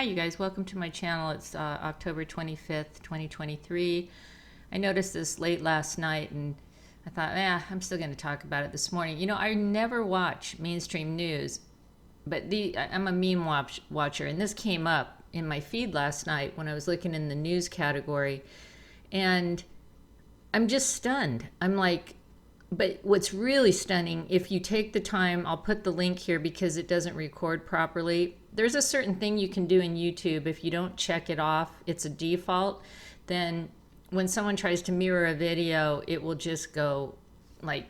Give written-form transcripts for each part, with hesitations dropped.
Hi, you guys. Welcome to my channel. It's October 25th, 2023. I noticed this late last night and I thought, I'm still going to talk about it this morning. You know, I never watch mainstream news, but I'm a meme watcher, and this came up in my feed last night when I was looking in the news category, and I'm just stunned. I'm like, but what's really stunning, if you take the time, I'll put the link here because it doesn't record properly. There's a certain thing you can do in YouTube. If you don't check it off, it's a default. Then when someone tries to mirror a video, it will just go like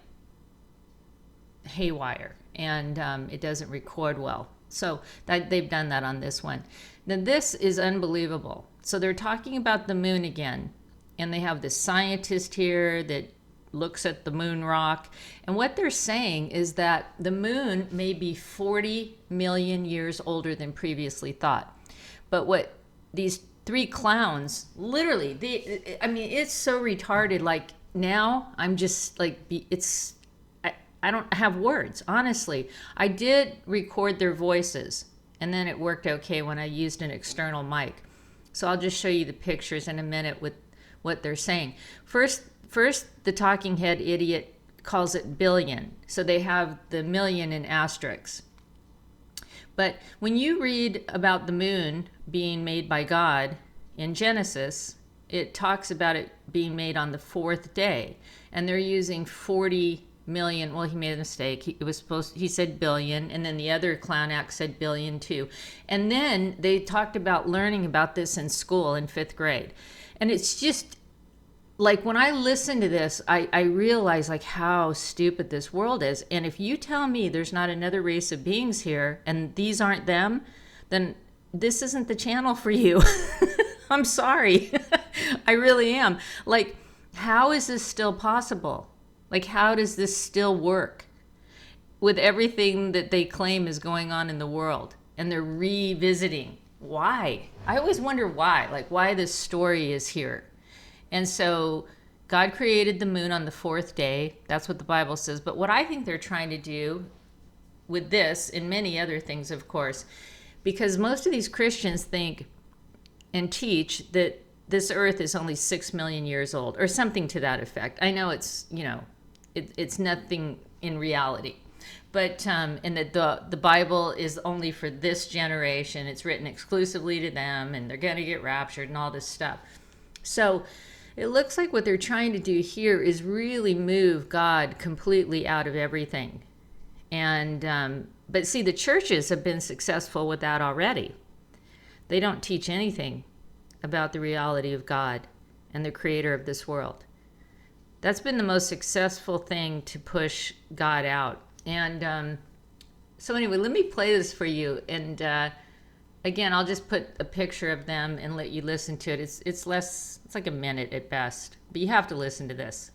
haywire, and it doesn't record well. So they've done that on this one. Now this is unbelievable. So they're talking about the moon again, and they have this scientist here that looks at the moon rock, and what they're saying is that the moon may be 40 million years older than previously thought. But what these three clowns, literally, it's so retarded. Like, now I'm just like, I don't have words, honestly. I did record their voices, and then it worked okay when I used an external mic. So I'll just show you the pictures in a minute with what they're saying. First, the talking head idiot calls it billion. So they have the million in asterisks. But when you read about the moon being made by God in Genesis, it talks about it being made on the fourth day. And they're using 40 million. Well, he made a mistake. He said billion, and then the other clown act said billion too. And then they talked about learning about this in school in 5th grade. And it's just, like, when I listen to this, I realize like how stupid this world is. And if you tell me there's not another race of beings here and these aren't them, then this isn't the channel for you. I'm sorry. I really am. Like, how is this still possible? Like, how does this still work with everything that they claim is going on in the world? And they're revisiting. Why? I always wonder why, like why this story is here. And so God created the moon on the fourth day. That's what the Bible says. But what I think they're trying to do with this, and many other things, of course, because most of these Christians think and teach that this earth is only 6 million years old, or something to that effect. I know it's, it's nothing in reality. But, and that the Bible is only for this generation. It's written exclusively to them, and they're going to get raptured and all this stuff. So it looks like what they're trying to do here is really move God completely out of everything. And but see, the churches have been successful with that already. They don't teach anything about the reality of God and the creator of this world. That's been the most successful thing to push God out. And so anyway, let me play this for you. And again, I'll just put a picture of them and let you listen to it. It's like a minute at best, but you have to listen to this.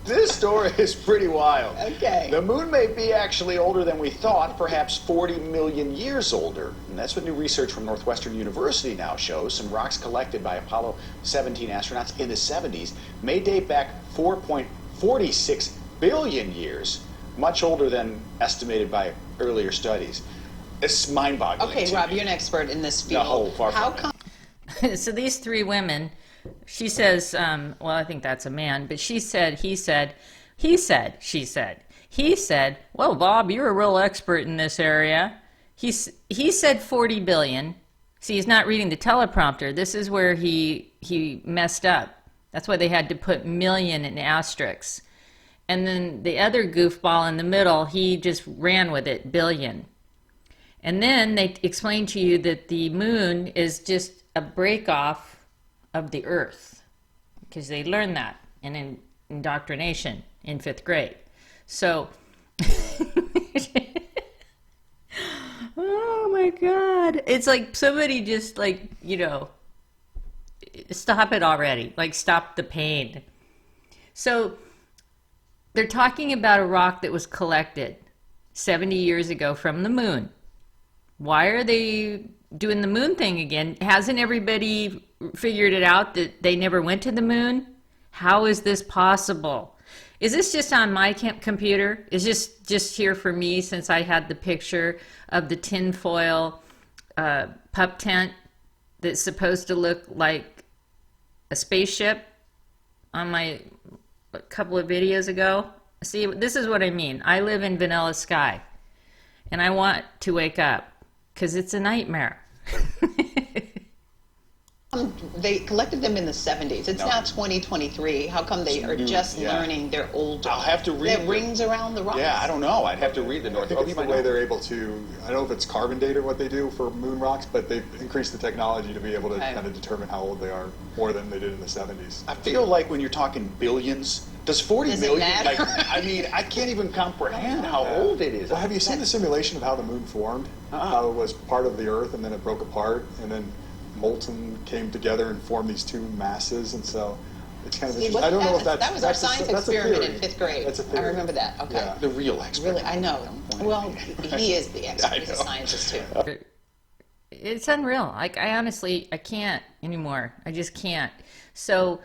This story is pretty wild. Okay. The moon may be actually older than we thought, perhaps 40 million years older. And that's what new research from Northwestern University now shows. Some rocks collected by Apollo 17 astronauts in the 70s may date back 4.46 billion years, much older than estimated by earlier studies. It's mind-boggling. Okay, Rob, you're an expert in this field. No, far How from come? So these three women, she says, well, I think that's a man, but she said, he said, he said, she said. He said, well, Bob, you're a real expert in this area. He said 40 billion. See, he's not reading the teleprompter. This is where he messed up. That's why they had to put million in asterisks. And then the other goofball in the middle, he just ran with it, billion. And then they explain to you that the moon is just a break off of the earth, because they learned that in indoctrination in 5th grade. So, oh my God. It's like somebody just like, stop it already. Like, stop the pain. So they're talking about a rock that was collected 70 years ago from the moon. Why are they doing the moon thing again? Hasn't everybody figured it out that they never went to the moon? How is this possible? Is this just on my computer? Is this just here for me since I had the picture of the tinfoil pup tent that's supposed to look like a spaceship on my a couple of videos ago. See, this is what I mean. I live in vanilla sky, and I want to wake up because it's a nightmare. They collected them in the 70s. It's now 2023. How come they are just learning? They're older. I'll have to read They have rings around the rocks. Yeah, I don't know. I'd have to read the I North. think it's the way they're able to, I don't know if it's carbon date or what they do for moon rocks, but they've increased the technology to be able to Okay. kind of determine how old they are more than they did in the 70s. I feel like when you're talking billions, does 40 Does it million? matter? Like, I mean, I can't even comprehend how old it is. Well, have you seen the simulation of how the moon formed? How it was part of the Earth and then it broke apart and then molten came together and formed these two masses, and so it's kind of See, interesting. I don't know if that was our science that's a experiment theory. in 5th grade. That's a I theory. remember that. Okay. Yeah. The real expert. Really, I know. Well, he is the expert. I He's a know. scientist too. It's unreal. Like, I honestly, I can't anymore. I just can't. So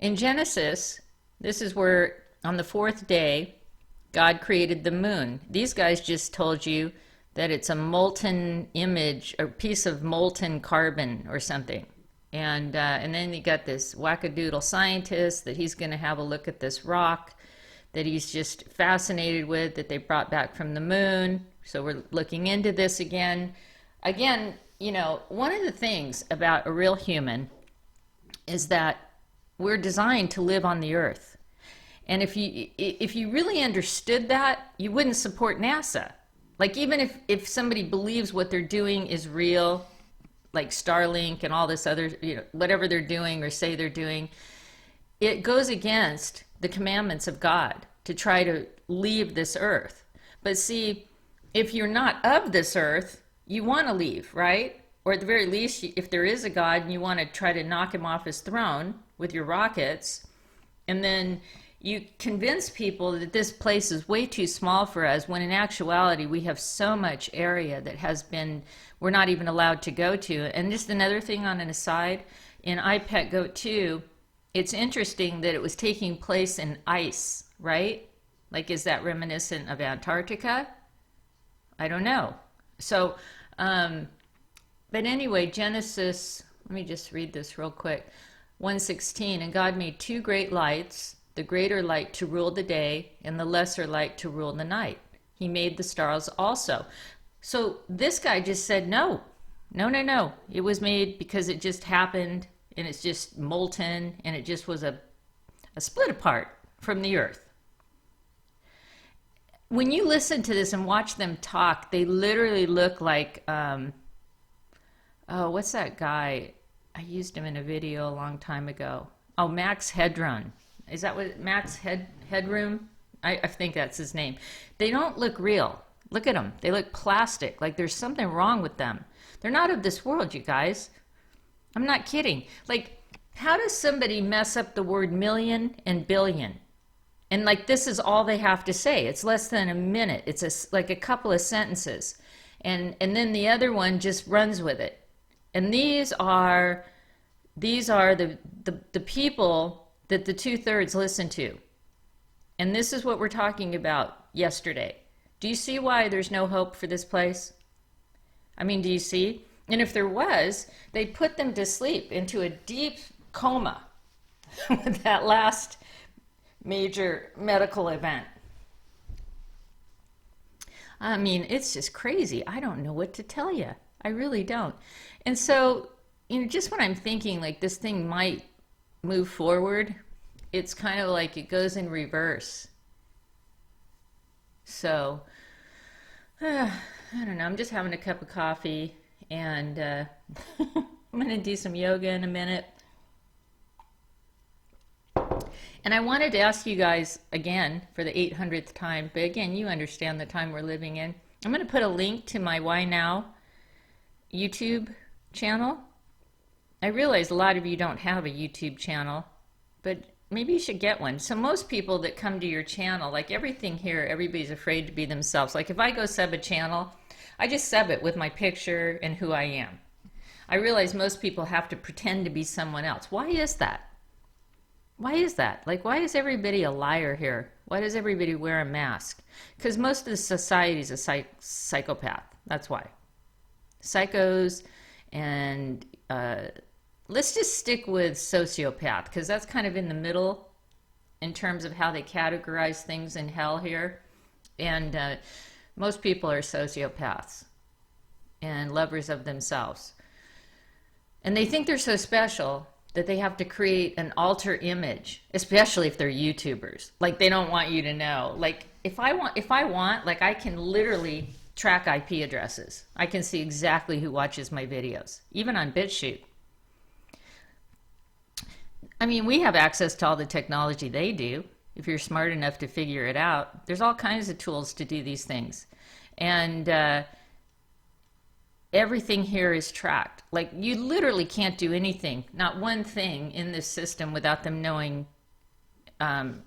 in Genesis, this is where on the 4th day, God created the moon. These guys just told you that it's a molten image, a piece of molten carbon or something. And then you got this wackadoodle scientist that he's going to have a look at this rock that he's just fascinated with, that they brought back from the moon. So we're looking into this again. Again, you know, one of the things about a real human is that we're designed to live on the earth. And if you really understood that, you wouldn't support NASA. Like, even if somebody believes what they're doing is real, like Starlink and all this other, you know, whatever they're doing or say they're doing, it goes against the commandments of God to try to leave this earth. But see, if you're not of this earth, you want to leave, right? Or at the very least, if there is a God and you want to try to knock him off his throne with your rockets, and then you convince people that this place is way too small for us, when in actuality we have so much area that has been, we're not even allowed to go to. And just another thing on an aside, in iPet Goat 2, it's interesting that it was taking place in ice, right? Like, is that reminiscent of Antarctica? I don't know. So, but anyway, Genesis, let me just read this real quick. 1:16, and God made two great lights, the greater light to rule the day and the lesser light to rule the night. He made the stars also. So this guy just said, no. It was made because it just happened, and it's just molten, and it just was a split apart from the earth. When you listen to this and watch them talk, they literally look like, what's that guy? I used him in a video a long time ago. Oh, Max Headroom. Is that what Max Headroom? I think that's his name. They don't look real. Look at them. They look plastic. Like there's something wrong with them. They're not of this world, you guys. I'm not kidding. Like, how does somebody mess up the word million and billion? And like, this is all they have to say. It's less than a minute. It's like a couple of sentences. And then the other one just runs with it. And these are the people that the 2/3 listen to. And this is what we're talking about yesterday. Do you see why there's no hope for this place? I mean, do you see? And if there was, they'd put them to sleep into a deep coma with that last major medical event. I mean, it's just crazy. I don't know what to tell you. I really don't. And so, you know, just when I'm thinking like this thing might move forward, it's kind of like it goes in reverse. So, I don't know. I'm just having a cup of coffee, and I'm going to do some yoga in a minute. And I wanted to ask you guys again for the 800th time, but again, you understand the time we're living in. I'm going to put a link to my Why Now YouTube channel. I realize a lot of you don't have a YouTube channel, but maybe you should get one. So most people that come to your channel, like everything here, everybody's afraid to be themselves. Like if I go sub a channel, I just sub it with my picture and who I am. I realize most people have to pretend to be someone else. Why is that? Why is that? Like, why is everybody a liar here? Why does everybody wear a mask? Because most of the society is a psychopath. That's why. psychos, and let's just stick with sociopath, because that's kind of in the middle in terms of how they categorize things in hell here. And most people are sociopaths and lovers of themselves. And they think they're so special that they have to create an alter image, especially if they're YouTubers. Like, they don't want you to know. Like, if I want, like, I can literally track IP addresses. I can see exactly who watches my videos, even on BitChute. I mean, we have access to all the technology they do. If you're smart enough to figure it out, there's all kinds of tools to do these things. And everything here is tracked. Like, you literally can't do anything, not one thing in this system without them knowing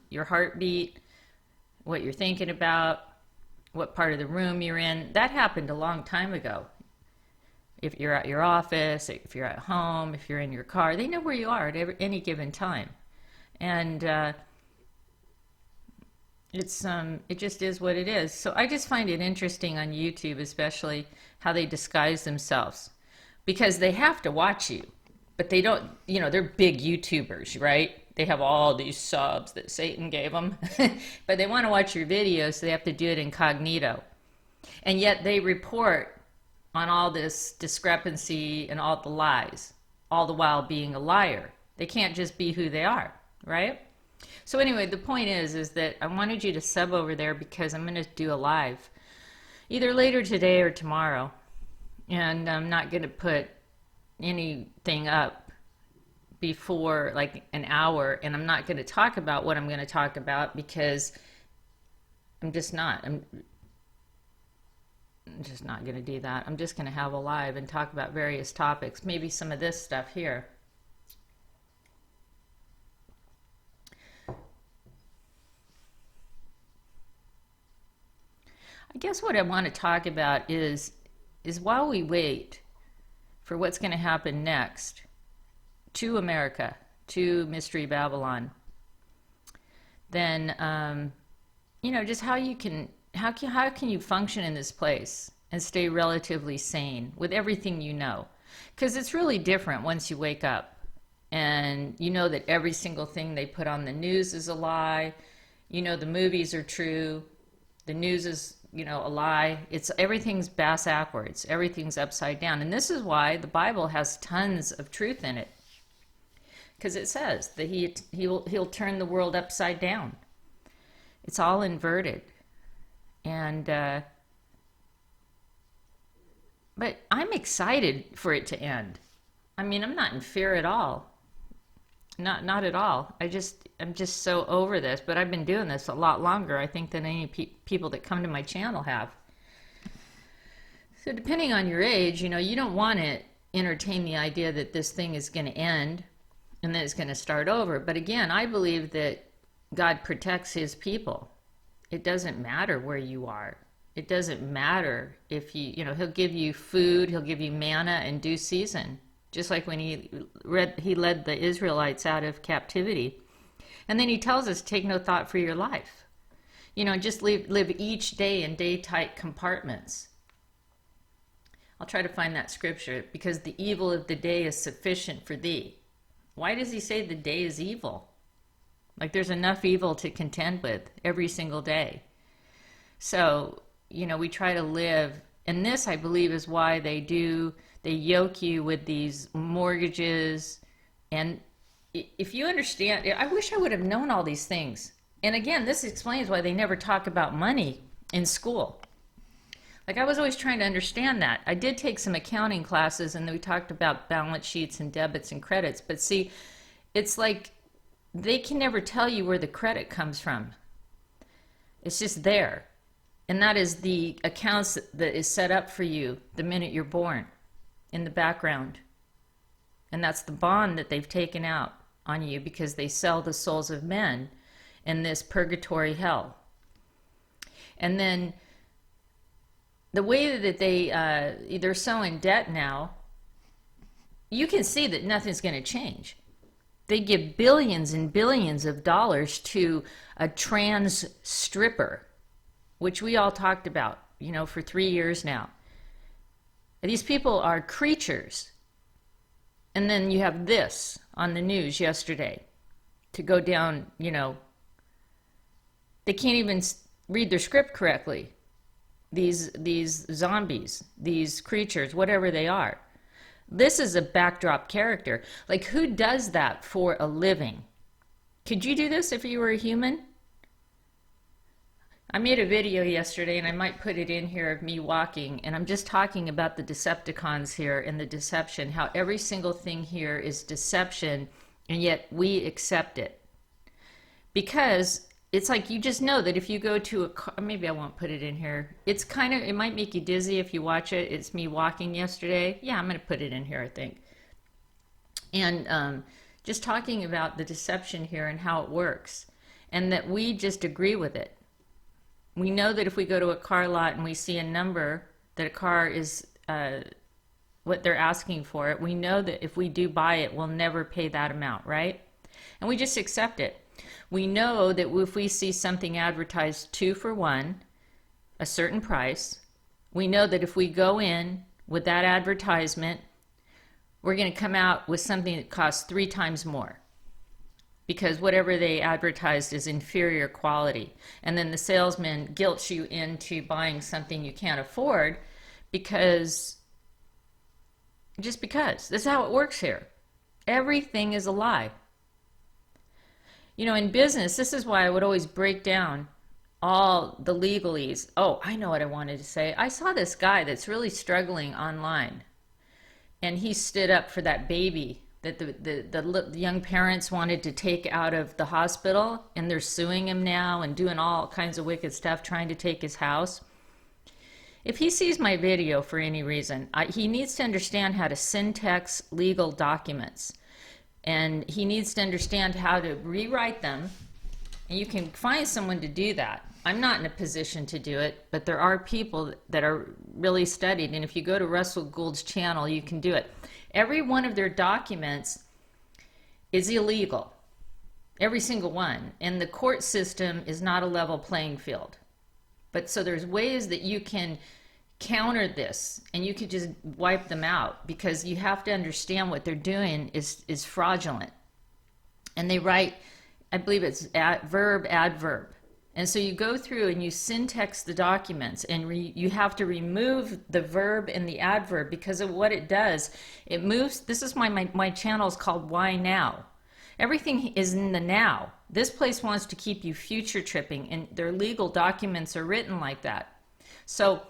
your heartbeat, what you're thinking about, what part of the room you're in. That happened a long time ago. If you're at your office, if you're at home, if you're in your car, they know where you are at any given time. And it just is what it is. So I just find it interesting on YouTube, especially how they disguise themselves, because they have to watch you, but they don't, they're big YouTubers, right? They have all these subs that Satan gave them, but they want to watch your videos, so they have to do it incognito. And yet they report on all this discrepancy and all the lies, all the while being a liar. They can't just be who they are, right? So anyway, the point is that I wanted you to sub over there because I'm going to do a live either later today or tomorrow. And I'm not going to put anything up before like an hour, and I'm not going to talk about what I'm going to talk about because I'm just not going to do that. I'm just going to have a live and talk about various topics, maybe some of this stuff here. I guess what I want to talk about is while we wait for what's going to happen next to America, to Mystery Babylon, then just how can you function in this place and stay relatively sane with everything you know? Because it's really different once you wake up and you know that every single thing they put on the news is a lie. The movies are true. The news is a lie. Everything's backwards. Everything's upside down. And this is why the Bible has tons of truth in it. Because it says that he'll turn the world upside down. It's all inverted. And but I'm excited for it to end. I mean, I'm not in fear at all. Not at all. I'm just so over this. But I've been doing this a lot longer, I think, than any people that come to my channel have. So depending on your age, you don't want to entertain the idea that this thing is going to end and then it's going to start over. But again, I believe that God protects his people. It doesn't matter where you are. It doesn't matter if he'll give you food, he'll give you manna in due season. Just like when he led the Israelites out of captivity. And then he tells us, take no thought for your life. Just live each day in day-tight compartments. I'll try to find that scripture. Because the evil of the day is sufficient for thee. Why does he say the day is evil? Like, there's enough evil to contend with every single day. So, we try to live. And this, I believe, is why they yoke you with these mortgages. And if you understand, I wish I would have known all these things. And again, this explains why they never talk about money in school. Like, I was always trying to understand that. I did take some accounting classes, and we talked about balance sheets and debits and credits. But see, it's like they can never tell you where the credit comes from. It's just there. And that is the accounts that is set up for you the minute you're born in the background. And that's the bond that they've taken out on you because they sell the souls of men in this purgatory hell. And then the way that they're so in debt now, you can see that nothing's going to change. They give billions and billions of dollars to a trans stripper, which we all talked about, for 3 years now. These people are creatures. And then you have this on the news yesterday to go down, you know, they can't even read their script correctly. These zombies, these creatures, whatever they are. This is a backdrop character. Like, who does that for a living? Could you do this if you were a human? I made a video yesterday, and I might put it in here, of me walking, and I'm just talking about the Decepticons here and the deception, how every single thing here is deception, and yet we accept it. Because it's like, you just know that if you go to a car, maybe I won't put it in here. It's kind of, it might make you dizzy if you watch it. It's me walking yesterday. Yeah, I'm going to put it in here, I think. And just talking about the deception here and how it works, and that we just agree with it. We know that if we go to a car lot and we see a number that a car is what they're asking for it, we know that if we do buy it, we'll never pay that amount, right? And we just accept it. We know that if we see something advertised 2 for 1, a certain price, we know that if we go in with that advertisement, we're going to come out with something that costs 3 times more, because whatever they advertised is inferior quality. And then the salesman guilts you into buying something you can't afford because, just because. This is how it works here. Everything is a lie. You know, in business, this is why I would always break down all the legalese. Oh, I know what I wanted to say. I saw this guy that's really struggling online, and he stood up for that baby that the young parents wanted to take out of the hospital, and they're suing him now and doing all kinds of wicked stuff, trying to take his house. If he sees my video for any reason, he needs to understand how to syntax legal documents. And he needs to understand how to rewrite them. And you can find someone to do that. I'm not in a position to do it, but there are people that are really studied. And if you go to Russell Gould's channel, you can do it. Every one of their documents is illegal. Every single one. And the court system is not a level playing field. But so there's ways that you can counter this, and you could just wipe them out, because you have to understand what they're doing is fraudulent. And they write, I believe it's verb, adverb. And so you go through and you syntax the documents, and you have to remove the verb and the adverb because of what it does. It moves. This is my channel is called Why Now. Everything is in the now. This place wants to keep you future tripping, and their legal documents are written like that. So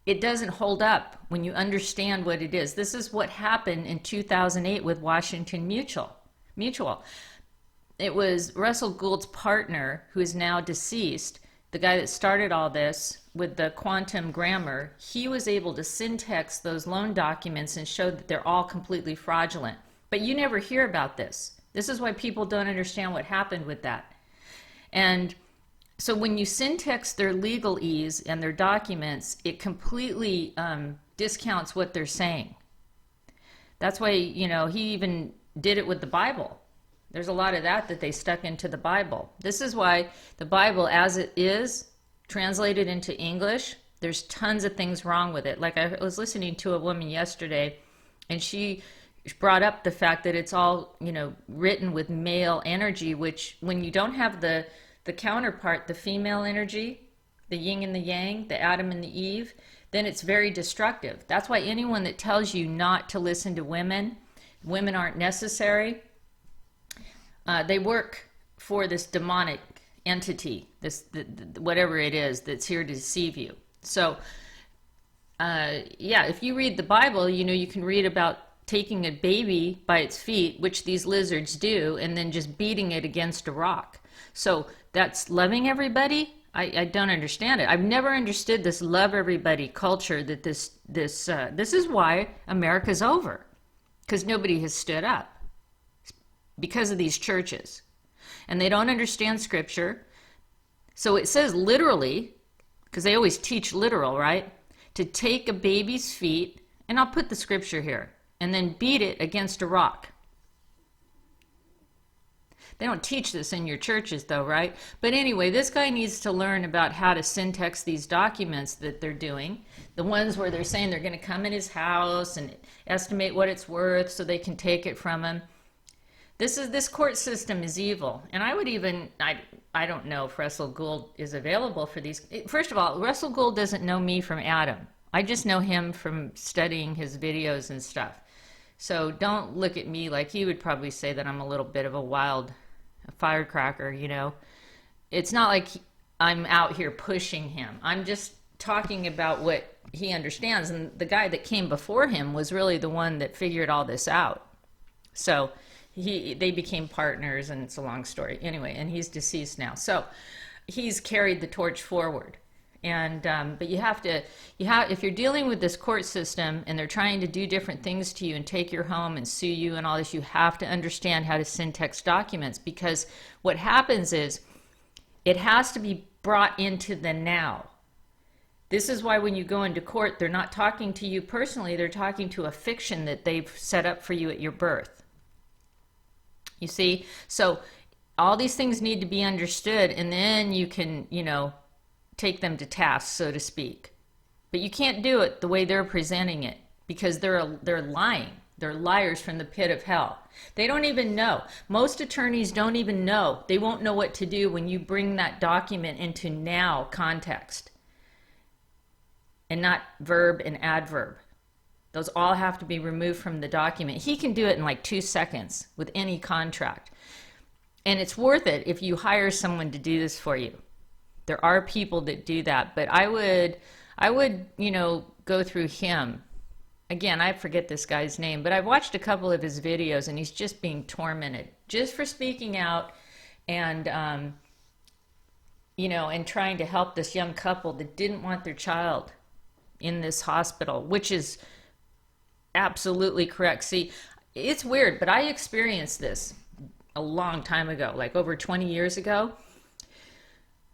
it doesn't hold up when you understand what it is. This is what happened in 2008 with Washington Mutual. It was Russell Gould's partner, who is now deceased, the guy that started all this with the quantum grammar. He was able to syntax those loan documents and show that they're all completely fraudulent. But you never hear about this. This is why people don't understand what happened with that. And so when you syntax their legalese and their documents, it completely discounts what they're saying. That's why, you know, he even did it with the Bible. There's a lot of that they stuck into the Bible. This is why the Bible, as it is translated into English, there's tons of things wrong with it. Like, I was listening to a woman yesterday, and she brought up the fact that it's all, you know, written with male energy, which when you don't have the counterpart, the female energy, the yin and the yang, the Adam and the Eve, then it's very destructive. That's why anyone that tells you not to listen to women aren't necessary, they work for this demonic entity, whatever it is that's here to deceive you. So, yeah, if you read the Bible, you know, you can read about taking a baby by its feet, which these lizards do, and then just beating it against a rock. So that's loving everybody? I don't understand it. I've never understood this love everybody culture, that this is why America's over, because nobody has stood up because of these churches, and they don't understand scripture. So it says literally, because they always teach literal, right? To take a baby's feet, and I'll put the scripture here, and then beat it against a rock. They don't teach this in your churches though, right? But anyway, this guy needs to learn about how to syntax these documents that they're doing. The ones where they're saying they're going to come in his house and estimate what it's worth so they can take it from him. This court system is evil. And I would even, I don't know if Russell Gould is available for these. First of all, Russell Gould doesn't know me from Adam. I just know him from studying his videos and stuff. So don't look at me like he would probably say that I'm a little bit of a wild firecracker, you know. It's not like I'm out here pushing him. I'm just talking about what he understands. And the guy that came before him was really the one that figured all this out. So they became partners, and it's a long story. Anyway, and he's deceased now. So he's carried the torch forward. And but if you're dealing with this court system and they're trying to do different things to you and take your home and sue you and all this, you have to understand how to syntax documents, because what happens is it has to be brought into the now. This is why when you go into court, they're not talking to you personally, they're talking to a fiction that they've set up for you at your birth. You see? So all these things need to be understood, and then you can, you know, take them to task, so to speak. But you can't do it the way they're presenting it, because they're lying. They're liars from the pit of hell. They don't even know. Most attorneys don't even know. They won't know what to do when you bring that document into now context and not verb and adverb. Those all have to be removed from the document. He can do it in like 2 seconds with any contract. And it's worth it if you hire someone to do this for you. There are people that do that, but I would, you know, go through him. Again, I forget this guy's name, but I've watched a couple of his videos and he's just being tormented just for speaking out and, you know, and trying to help this young couple that didn't want their child in this hospital, which is absolutely correct. See, it's weird, but I experienced this a long time ago, like over 20 years ago.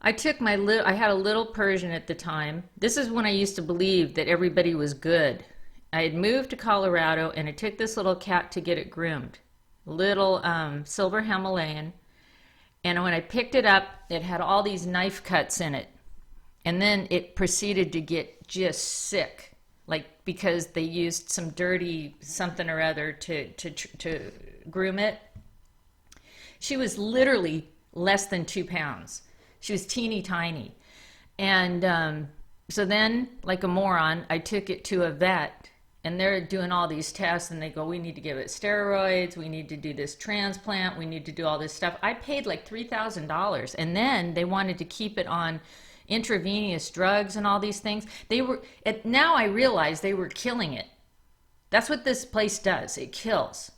I had a little Persian at the time. This is when I used to believe that everybody was good. I had moved to Colorado and I took this little cat to get it groomed. Little silver Himalayan. And when I picked it up, it had all these knife cuts in it. And then it proceeded to get just sick, like because they used some dirty something or other to groom it. She was literally less than 2 pounds. She was teeny tiny. And so then, like a moron, I took it to a vet, and they're doing all these tests, and they go, we need to give it steroids, we need to do this transplant, we need to do all this stuff. I paid like $3,000, and then they wanted to keep it on intravenous drugs and all these things. Now I realize they were killing it. That's what this place does. It kills.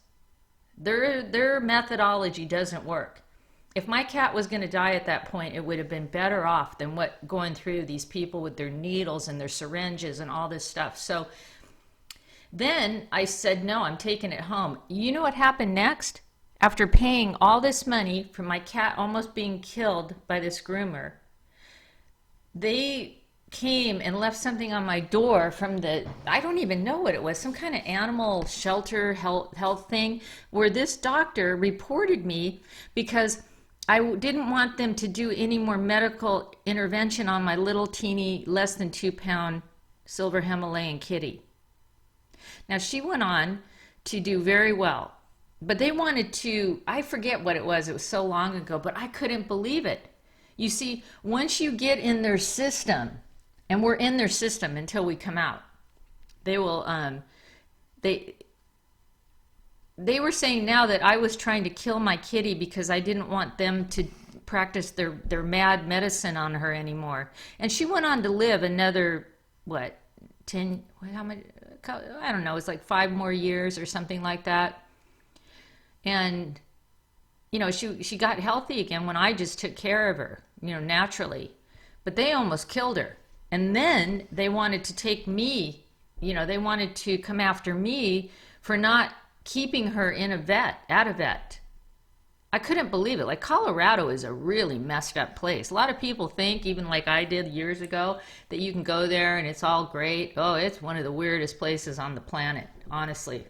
Their methodology doesn't work. If my cat was going to die at that point, it would have been better off than what going through these people with their needles and their syringes and all this stuff. So then I said, no, I'm taking it home. You know what happened next? After paying all this money for my cat almost being killed by this groomer, they came and left something on my door from I don't even know what it was, some kind of animal shelter health thing, where this doctor reported me because I didn't want them to do any more medical intervention on my little teeny, less than 2 pound silver Himalayan kitty. Now she went on to do very well, but they wanted to, I forget what it was so long ago, but I couldn't believe it. You see, once you get in their system, and we're in their system until we come out, they will, they were saying now that I was trying to kill my kitty because I didn't want them to practice their mad medicine on her anymore. And she went on to live another, how much, I don't know, it's like 5 more years or something like that. And, you know, she got healthy again when I just took care of her, you know, naturally. But they almost killed her. And then they wanted to take me, you know, they wanted to come after me for not keeping her at a vet. I couldn't believe it. Like, Colorado is a really messed up place. A lot of people think, even like I did years ago, that you can go there and it's all great. Oh, it's one of the weirdest places on the planet, honestly.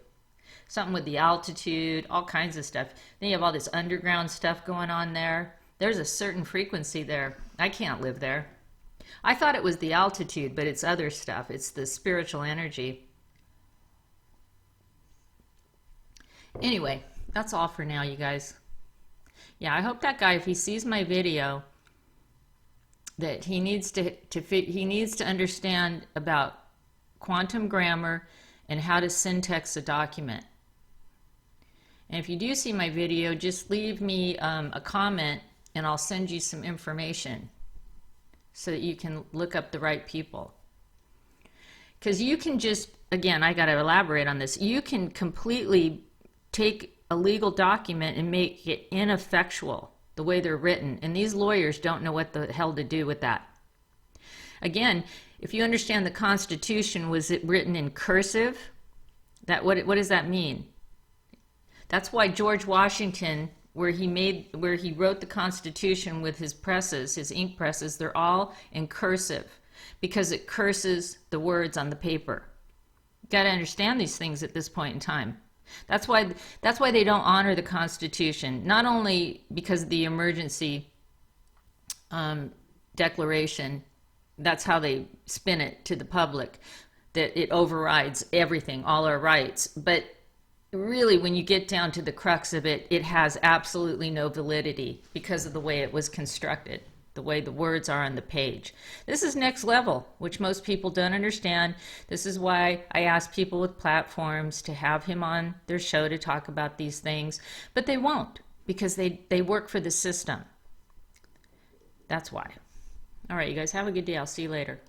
Something with the altitude, all kinds of stuff. Then you have all this underground stuff going on there. There's a certain frequency there. I can't live there. I thought it was the altitude, but it's other stuff. It's the spiritual energy. Anyway, that's all for now, you guys. Yeah, I hope that guy, if he sees my video, that he needs to understand about quantum grammar and how to syntax a document. And if you do see my video, just leave me a comment and I'll send you some information so that you can look up the right people. Because you can just, again, I got to elaborate on this, you can completely take a legal document and make it ineffectual the way they're written, and these lawyers don't know what the hell to do with that. Again, if you understand the Constitution, was it written in cursive? What does that mean? That's why George Washington, where he wrote the Constitution with his presses, his ink presses, they're all in cursive because it curses the words on the paper. You got to understand these things at this point in time. That's why they don't honor the Constitution, not only because of the emergency declaration, that's how they spin it to the public, that it overrides everything, all our rights, but really when you get down to the crux of it, it has absolutely no validity because of the way it was constructed, the way the words are on the page. This is next level, which most people don't understand. This is why I ask people with platforms to have him on their show to talk about these things, but they won't because they work for the system. That's why. All right, you guys have a good day. I'll see you later.